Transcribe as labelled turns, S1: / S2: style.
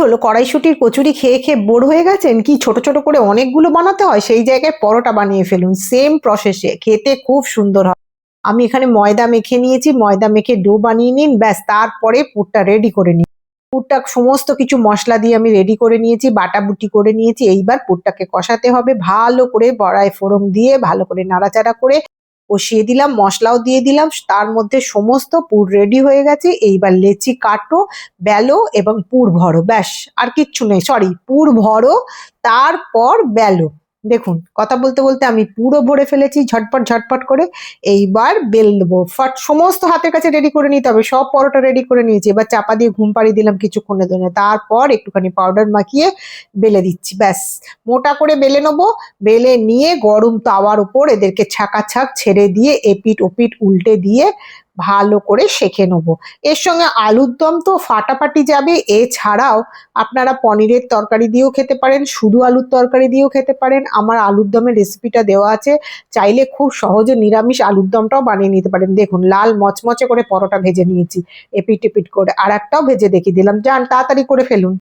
S1: হলো, কড়াইশুঁটির কচুরি খেয়ে খেয়ে বোর হয়ে গেছেন? কি ছোট ছোট করে অনেকগুলো বানাতে হয়, সেই জায়গায় পরোটা বানিয়ে ফেলুন, সেম প্রসেসে, খেতে খুব সুন্দর হয়। আমি এখানে ময়দা মেখে নিয়েছি, ময়দা মেখে ডো বানিয়ে নিন, ব্যাস তারপরে পুরটা রেডি করে নিন। পুরটা সমস্ত কিছু মশলা দিয়ে আমি রেডি করে নিয়েছি, বাটাবুটি করে নিয়েছি। এইবার পুরটাকে কষাতে হবে ভালো করে, বড়াই ফোড়ন দিয়ে ভালো করে নাড়াচাড়া করে কষিয়ে দিলাম, মশলাও দিয়ে দিলাম, তার মধ্যে সমস্ত পুর রেডি হয়ে গেছে। এইবার লেচি কাটো, বেলো এবং পুর ভরো, ব্যাস আর কিচ্ছু নেই। সরি, পুর ভরো তারপর বেলো। দেখুন কথা বলতে বলতে আমি পুরো ভরে ফেলেছি ঝটপট ঝটপট করে। এইবার বেল দেবো ফট, সমস্ত হাতের কাছে রেডি করে নিতে হবে, সব পরোটা রেডি করে নিয়েছি। এবার চাপা দিয়ে ঘুম পাড়িয়ে দিলাম কিছুক্ষণের জন্য, তারপর একটুখানি পাউডার মাখিয়ে বেলে দিচ্ছি, ব্যাস মোটা করে বেলে নেবো। বেলে নিয়ে গরম তাওয়ার উপর এদেরকে ছাকা ছাক ছেড়ে দিয়ে এপিট ওপিট উল্টে দিয়ে ভালো করে সেঁকে নেবো। এর সঙ্গে আলুর দম তো ফাটাফাটি যাবে। এছাড়াও আপনারা পনিরের তরকারি দিয়েও খেতে পারেন, শুধু আলুর তরকারি দিয়েও খেতে পারেন। আমার আলুর দমের রেসিপিটা দেওয়া আছে, চাইলে খুব সহজে নিরামিষ আলুর দমটাও বানিয়ে নিতে পারেন। দেখুন লাল মচমচে করে পরোটা ভেজে নিয়েছি এপিট এপিট করে, আর একটাও ভেজে দেখিয়ে দিলাম, যান তাড়াতাড়ি করে ফেলুন।